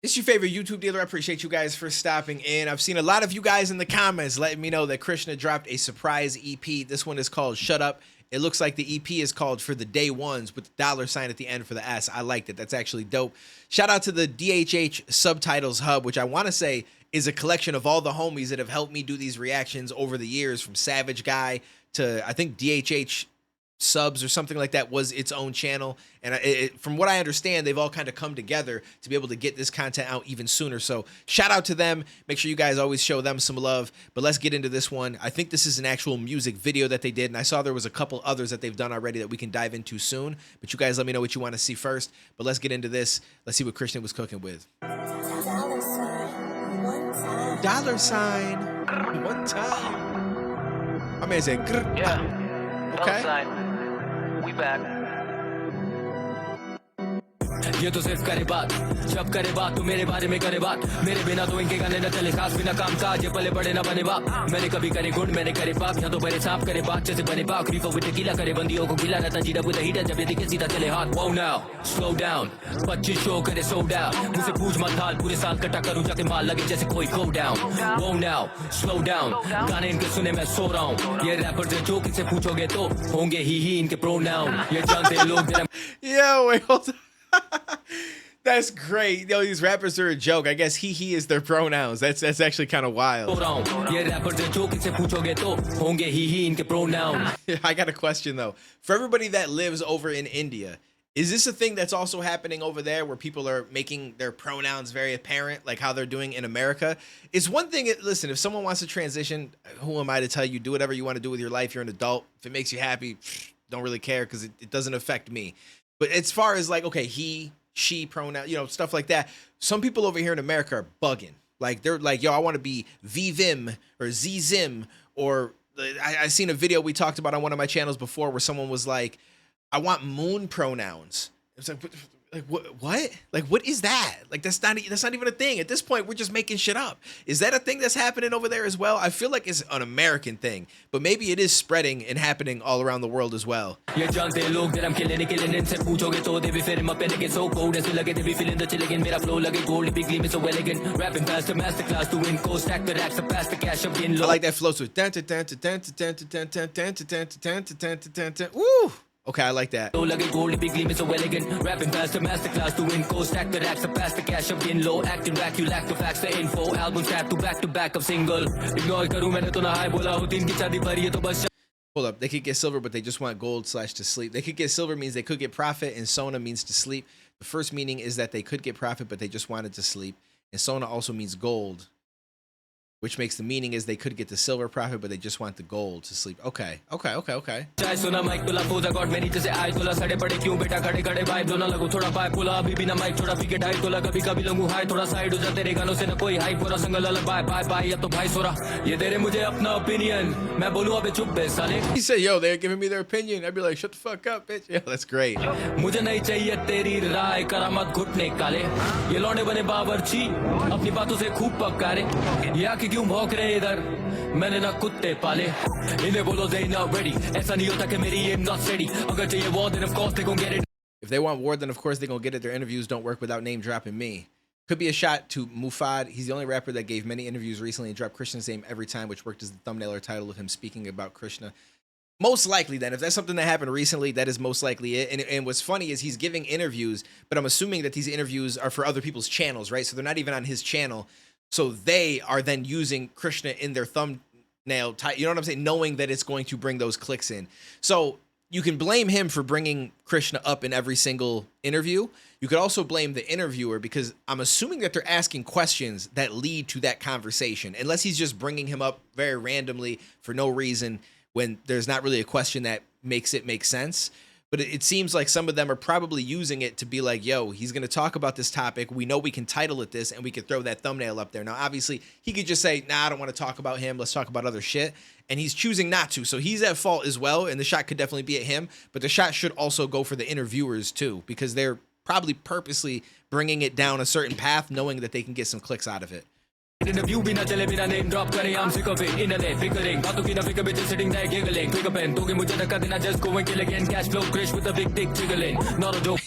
It's your favorite YouTube dealer. I appreciate you guys for stopping in. I've seen a lot of you guys in the comments letting me know that Krishna dropped a surprise EP. This one is called Shut Up. It looks like the EP is called For the Day Ones with the $ at the end for the S. I liked it. That's actually dope. Shout out to the DHH Subtitles Hub, which I want to say is a collection of all the homies that have helped me do these reactions over the years, from Savage Guy to I think DHH Subs or something like that was its own channel. And from what I understand, they've all kind of come together to be able to get this content out even sooner. So shout out to them. Make sure you guys always show them some love. But let's get into this one. I think this is an actual music video that they did. And I saw there was a couple others that they've done already that we can dive into soon. But you guys let me know what you want to see first. But let's get into this. Let's see what Krishna was cooking with. Dollar sign. One time. My man said, grr. Yeah. Okay. Dollar sign. We back. ये तो सिर्फ करे बात जब करे बात तो मेरे बारे में करे बात मेरे बिना तो इनके गाने न चले खास बिना काम काज ये पले बड़े न बने बाप मैंने कभी करे गुड मैंने करे पाप या तो बड़े सांप करे बात जैसे बने पाक रीफो विद टेकीला करे बंदियों को गिला रहता जीरा विद हीटर जब ये दिखे सीधा चले हाथ wow now slow down 25 show करे sold out मुझसे पूछ मत हाल पूरे साल कटा करूं जाके माल लगे जैसे कोई go down wow now slow down गाने इनके सुने मैं सो रहा हूं ये रैपर्स हैं जो किससे पूछोगे तो होंगे ही इनके pronoun ये जानते लोग Yo, wait, hold on. That's great. Yo, these rappers are a joke. I guess he is their pronouns. That's actually kind of wild. I got a question though. For everybody that lives over in India, is this a thing that's also happening over there where people are making their pronouns very apparent, like how they're doing in America? It's one thing, listen, if someone wants to transition, who am I to tell you? Do whatever you want to do with your life. You're an adult. If it makes you happy, don't really care because it doesn't affect me. But as far as like, okay, he, she pronoun, you know, stuff like that. Some people over here in America are bugging. Like they're like, yo, I want to be VVim or ZZim. Or I seen a video we talked about on one of my channels before where someone was like, I want moon pronouns. It's like what? Like, what is that? Like, that's not even a thing. At this point, we're just making shit up. Is that a thing that's happening over there as well? I feel like it's an American thing, but maybe it is spreading and happening all around the world as well. I like that flow to woo. Okay, I like that. Hold up, they could get silver, but they just want gold / to sleep. They could get silver means they could get profit, and Sona means to sleep. The first meaning is that they could get profit, but they just wanted to sleep. And Sona also means gold, which makes the meaning is they could get the silver profit, but they just want the gold to sleep. Okay. He said, yo, they're giving me their opinion. I'd be like, shut the fuck up, bitch. Yeah, that's great. क्यों भौंक रहे इधर मैंने ना कुत्ते पाले इन्हें बोलो they not ready ऐसा नहीं होता कि मेरी aim not steady अगर चाहिए war then of course they gon' get it. If they want war then of course they gon' get it. Their interviews don't work without name dropping me. Could be a shot to Mufad. He's the only rapper that gave many interviews recently and dropped Krishna's name every time, which worked as the thumbnail or title of him speaking about Krishna. Most likely then, if that's something that happened recently, that is most likely it. And what's funny is he's giving interviews, but I'm assuming that these interviews are for other people's channels, right? So they're not even on his channel. So they are then using Krishna in their thumbnail, you know what I'm saying? Knowing that it's going to bring those clicks in. So you can blame him for bringing Krishna up in every single interview. You could also blame the interviewer because I'm assuming that they're asking questions that lead to that conversation, unless he's just bringing him up very randomly for no reason when there's not really a question that makes it make sense. But it seems like some of them are probably using it to be like, yo, he's going to talk about this topic. We know we can title it this and we could throw that thumbnail up there. Now, obviously, he could just say, nah, I don't want to talk about him. Let's talk about other shit. And he's choosing not to. So he's at fault as well. And the shot could definitely be at him. But the shot should also go for the interviewers too, because they're probably purposely bringing it down a certain path, knowing that they can get some clicks out of it. Interview बिना चले बिना name drop करे I'm sick of it internet bickering बातों की ना फिकर bitches sitting there giggling quick up and दोगे मुझे धक्का देना just go and kill again cash flow crash with a big dick jiggling not a joke.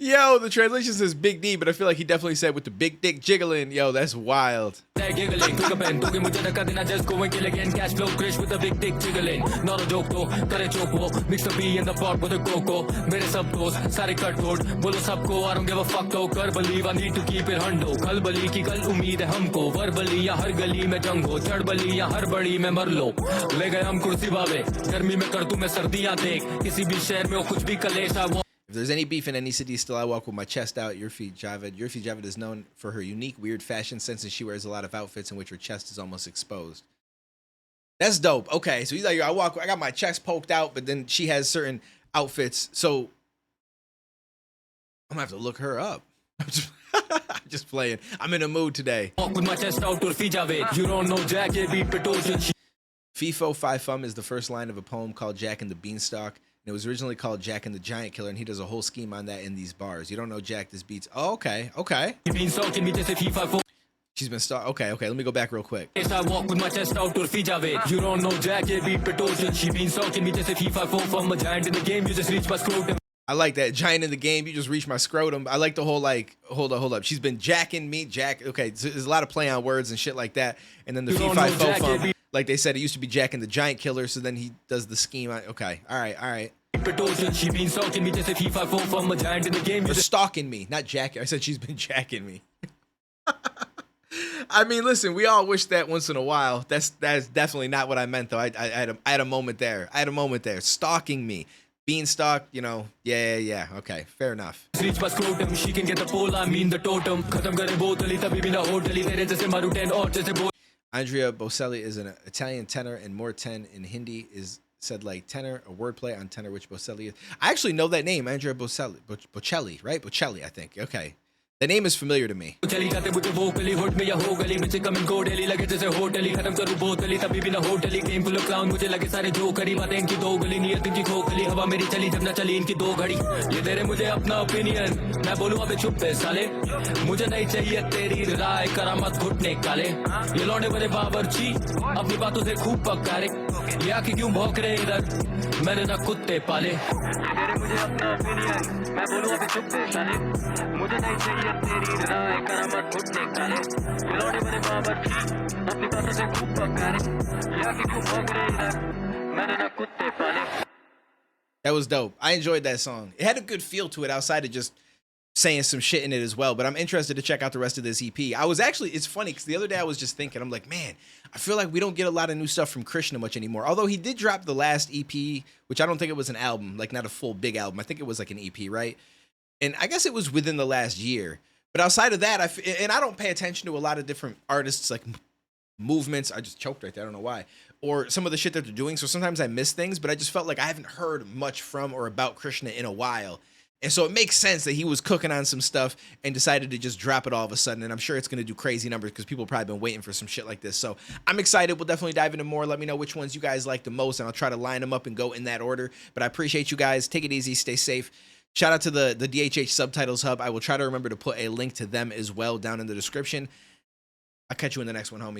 Yo, the translation says Big D, but I feel like he definitely said with the big dick jiggling. Yo, that's wild. Giggling, took a pen, took him with the cut, just go and kill again. Cash flow, Krish with a big dick jiggling. Not a joke though, करे choco, mix the bee in the pot with a cocoa. मेरे सब दोस्त सारे cut code, बोलो सबको I don't give a fuck though. कर believe I need to keep it hundo. कल बली की कल उम्मीद है हमको. verbally या हर गली में जंग हो. चढ़ बली या हर बड़ी में मर लो. ले गए हम कुर्सी बावे. गर्मी में कर दूं मैं सर्दियां देख. किसी भी शहर में हो कुछ भी कलेश. If there's any beef in any city, still I walk with my chest out. Yurfi Javed is known for her unique, weird fashion sense, and she wears a lot of outfits in which her chest is almost exposed. That's dope. Okay, so he's like, I got my chest poked out, but then she has certain outfits. So I'm gonna have to look her up. I'm just playing. I'm in a mood today. Walk with my chest out, Yurfi Javed. You don't know Jack, beat Petoshan. FIFO Five Fum is the first line of a poem called Jack and the Beanstalk. It was originally called Jack and the Giant Killer, and he does a whole scheme on that in these bars. You don't know Jack, this beats. Oh, okay. She's been okay, let me go back real quick. I walk with my chest out to Javed. You don't know Jack, beat Petoshan. She been stalking me just a FIFA from a giant in the game. You just reach my scrotum. I like that. Giant in the game, you just reach my scrotum. I like the whole like, hold up. She's been jacking me, Jack. Okay, so there's a lot of play on words and shit like that. And then the FIFA fo like they said, it used to be Jack and the Giant Killer, so then he does the scheme. Okay, all right. She been stalking me just a FIFA from a giant in the game. You're stalking me, not jacking. I said she's been jacking me. I mean, listen, we all wish that once in a while. That's definitely not what I meant, though. I had a moment there. Stalking me. Beanstalk, you know, yeah. Okay, fair enough. She can get the pole, I mean the totem. Andrea Bocelli is an Italian tenor, and more 10 in Hindi is said like tenor, a wordplay on tenor, which Bocelli is. I actually know that name, Andrea Bocelli, right? Bocelli, I think. Okay. The name is familiar to me. That was dope. I enjoyed that song. It had a good feel to it outside of just saying some shit in it as well, but I'm interested to check out the rest of this EP. It's funny because the other day I was just thinking, I'm like, man, I feel like we don't get a lot of new stuff from Krishna much anymore. Although he did drop the last EP, which I don't think it was an album, like not a full big album. I think it was like an EP, right? And I guess it was within the last year. But outside of that, I don't pay attention to a lot of different artists, like movements. I just choked right there. I don't know why. Or some of the shit that they're doing. So sometimes I miss things, but I just felt like I haven't heard much from or about Krishna in a while. And so it makes sense that he was cooking on some stuff and decided to just drop it all of a sudden. And I'm sure it's going to do crazy numbers because people probably been waiting for some shit like this. So I'm excited. We'll definitely dive into more. Let me know which ones you guys like the most, and I'll try to line them up and go in that order. But I appreciate you guys. Take it easy. Stay safe. Shout out to the DHH Subtitles Hub. I will try to remember to put a link to them as well down in the description. I'll catch you in the next one, homies.